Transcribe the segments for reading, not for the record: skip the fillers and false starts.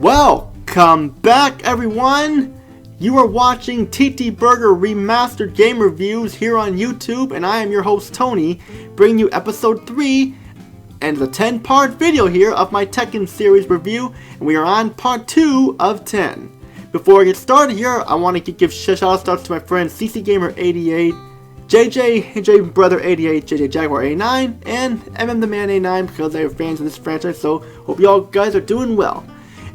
Welcome back, everyone! You are watching TTBurger Remastered game reviews here on YouTube, and I am your host Tony, bringing you episode 3 and the 10-part video here of my Tekken series review, and we are on part 2 of 10. Before I get started here, I want to give shout-outs to my friends CCGamer88, JJ Brother 88, JJ Jaguar 89, and MM the Man 89 because they are fans of this franchise, so hope y'all guys are doing well.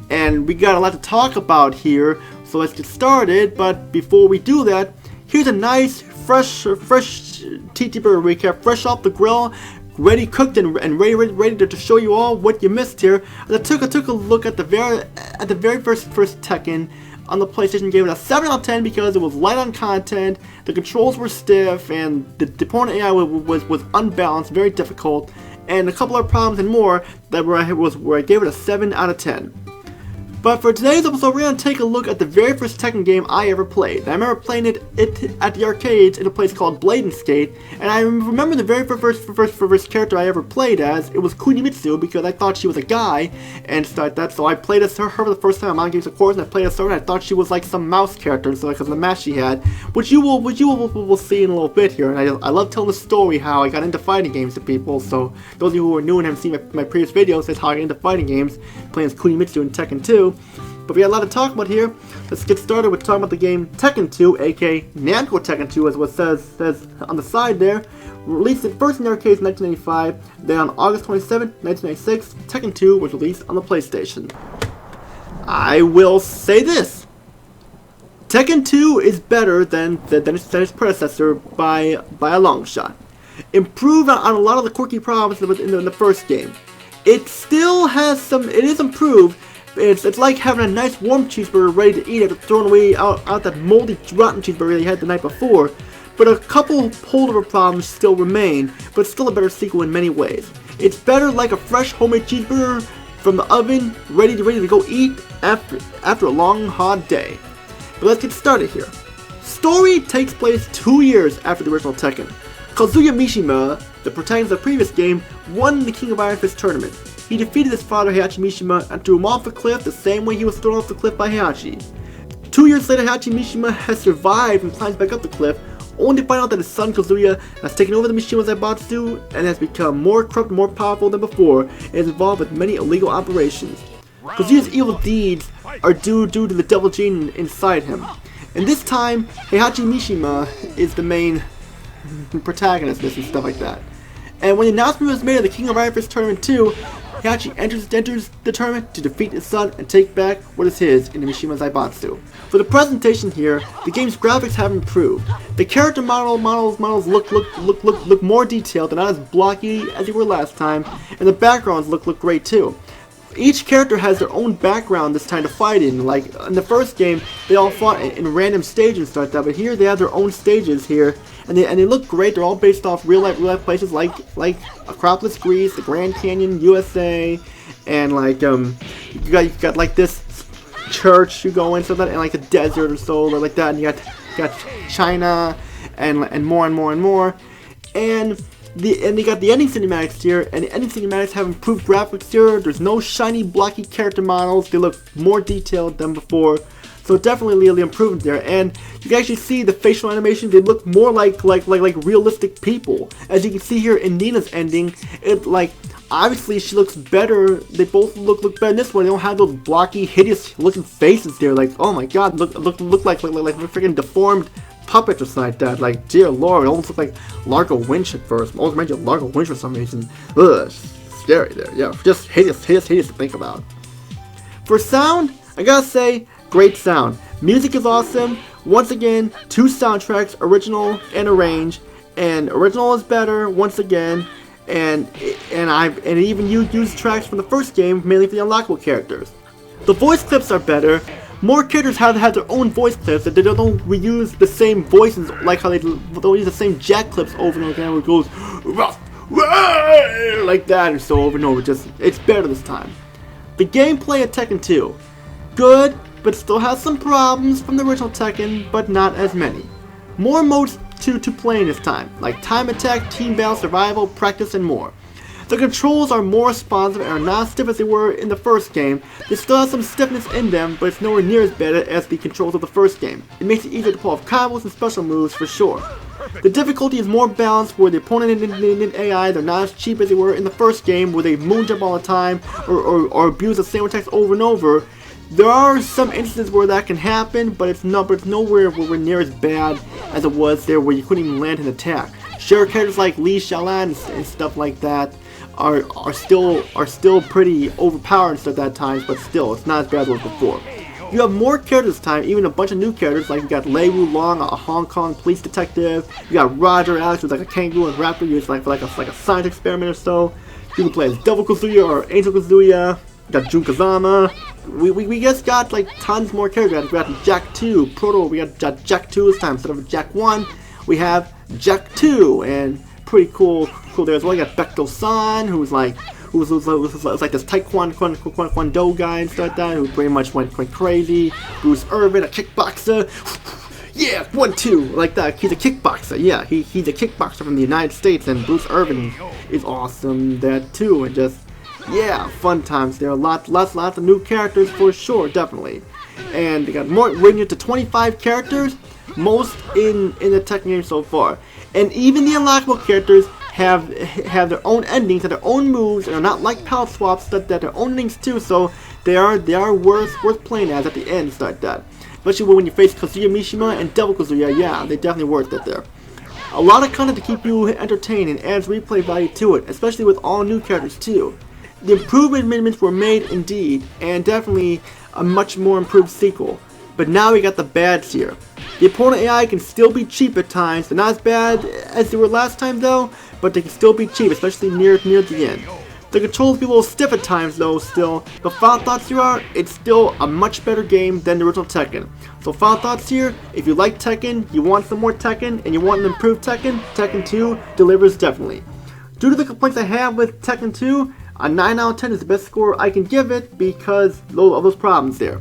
And we got a lot to talk about here, so let's get started. But before we do that, here's a nice, fresh TTBurger recap, fresh off the grill, ready cooked and ready to show you all what you missed here. I took a look at the very first Tekken on the PlayStation. Gave it a 7 out of 10 because it was light on content, the controls were stiff, and the opponent AI was unbalanced, very difficult, and a couple of problems and more that where I gave it a 7 out of 10. But for today's episode, we're going to take a look at the very first Tekken game I ever played. I remember playing it at the arcades in a place called Blade and Skate, and I remember the very first character I ever played as. It was Kunimitsu because I thought she was a guy and stuff like that. So I played as her for the first time on Modern Games of course, and I played as her, and I thought she was like some mouse character, so because of the mask she had, which you will see in a little bit here. And I love telling the story how I got into fighting games to people. So those of you who are new and haven't seen my previous videos, that's how I got into fighting games, playing as Kunimitsu in Tekken 2. But we got a lot to talk about here. Let's get started with talking about the game Tekken 2, aka Namco Tekken 2, as what says on the side there. Released it first in the arcades in 1995, then on August 27, 1996, Tekken 2 was released on the PlayStation. I will say this: Tekken 2 is better than its predecessor by a long shot. Improved on a lot of the quirky problems in the first game. It still has some. It is improved. It's like having a nice warm cheeseburger ready to eat after throwing away out that moldy, rotten cheeseburger you had the night before. But a couple holdover problems still remain, but still a better sequel in many ways. It's better like a fresh homemade cheeseburger from the oven, ready to go eat after a long, hard day. But let's get started here. Story takes place 2 years after the original Tekken. Kazuya Mishima, the protagonist of the previous game, won the King of Iron Fist tournament. He defeated his father Heihachi Mishima and threw him off the cliff the same way he was thrown off the cliff by Heihachi. 2 years later, Heihachi Mishima has survived and climbs back up the cliff, only to find out that his son Kazuya has taken over the Mishima Zaibatsu and has become more corrupt and more powerful than before, and is involved with many illegal operations. Kazuya's evil deeds are due to the devil gene inside him. And this time, Heihachi Mishima is the main protagonist and stuff like that. And when the announcement was made of the King of Iron Fist Tournament 2, Heihachi enters the tournament to defeat his son and take back what is his in the Mishima Zaibatsu. For the presentation here, the game's graphics have improved. The character models look more detailed and not as blocky as they were last time, and the backgrounds look great too. Each character has their own background this time to fight in. Like in the first game, they all fought in random stages and stuff like that, but here they have their own stages here, and they look great. They're all based off real life places like Acropolis, Greece, the Grand Canyon, USA, and like you got like this church you go in, so that, and like a desert or so, or like that, and you got China, and more. And they got the ending cinematics here, and the ending cinematics have improved graphics here. There's no shiny, blocky character models. They look more detailed than before. So definitely the improvement there. And you can actually see the facial animations. They look more like realistic people. As you can see here in Nina's ending, obviously she looks better. They both look better in this one. They don't have those blocky, hideous looking faces there. Like, oh my god, look like freaking deformed puppets or something like that. Like, dear lord, it almost looked like Largo Winch at first. It almost reminds you of Largo Winch for some reason. Ugh, scary there. Yeah, just hideous to think about. For sound, I gotta say, great sound. Music is awesome. Once again, 2 soundtracks, original and arranged. And original is better, once again. And even used tracks from the first game, mainly for the unlockable characters. The voice clips are better. More characters have their own voice clips, that they don't reuse the same voices like how they don't use the same jack clips over and over again where it goes like that or so over and over. It's better this time. The gameplay of Tekken 2, good, but still has some problems from the original Tekken, but not as many. More modes to play this time, like time attack, team battle, survival, practice, and more. The controls are more responsive and are not as stiff as they were in the first game. They still have some stiffness in them, but it's nowhere near as bad as the controls of the first game. It makes it easier to pull off combos and special moves for sure. The difficulty is more balanced, where the opponent and AI, they're not as cheap as they were in the first game, where they moon jump all the time or abuse the same attacks over and over. There are some instances where that can happen, but it's nowhere near as bad as it was there, where you couldn't even land an attack. Sure, characters like Li Xiaolan and stuff like that are still pretty overpowered and stuff at times, but still, it's not as bad as it was before. You have more characters this time, even a bunch of new characters, like you got Lei Wulong, a Hong Kong police detective. You got Roger Alex, who's like a kangaroo and rapper, who's like a science experiment or so. You can play as Devil Kazuya or Angel Kazuya. You got Jun Kazama. We just got like tons more characters. We got Jack 2, Proto, we got Jack 2 this time. Instead of Jack 1, we have Jack 2, and pretty cool there as well. You got Becto-san, who's like this Taekwondo guy and stuff like that, who pretty much went crazy. Bruce Irvin, a kickboxer. Yeah, 1-2, like that. He's a kickboxer. Yeah, he's a kickboxer from the United States, and Bruce Irvin is awesome there too. And just, yeah, fun times there. Lots of new characters for sure, definitely. And they got more, ranging to 25 characters, most in the Tekken game so far. And even the unlockable characters have their own endings and their own moves, and are not like palette swaps, that their own endings too. So they are worth playing as at the end, stuff like that. Especially when you face Kazuya Mishima and Devil Kazuya, yeah, they definitely worth it there. A lot of content to keep you entertained and adds replay value to it, especially with all new characters too. The improvements were made indeed, and definitely a much more improved sequel. But now we got the bads here. The opponent AI can still be cheap at times. They're not as bad as they were last time though, but they can still be cheap, especially near the end. The controls be a little stiff at times though still, but final thoughts here are, it's still a much better game than the original Tekken. So final thoughts here, if you like Tekken, you want some more Tekken, and you want an improved Tekken, Tekken 2 delivers definitely. Due to the complaints I have with Tekken 2, a 9 out of 10 is the best score I can give it because of those problems there.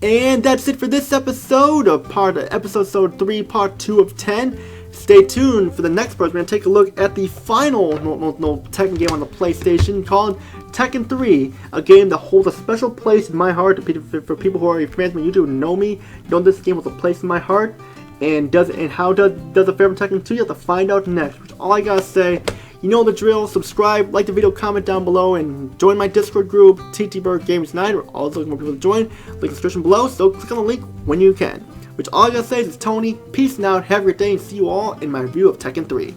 And that's it for this episode of episode 3, part 2 of 10. Stay tuned for the next part. We're going to take a look at the final Tekken game on the PlayStation called Tekken 3, a game that holds a special place in my heart. For people who are fans of YouTube and know me, know this game holds a place in my heart. And how does it fare from Tekken 2? You have to find out next. Which all I gotta say, you know the drill. Subscribe, like the video, comment down below, and join my Discord group, TTBurger Remastered. We're always looking for people to join. Link in the description below, so click on the link when you can. Which all I gotta say is Tony, peace and out, have a great day, and see you all in my review of Tekken 3.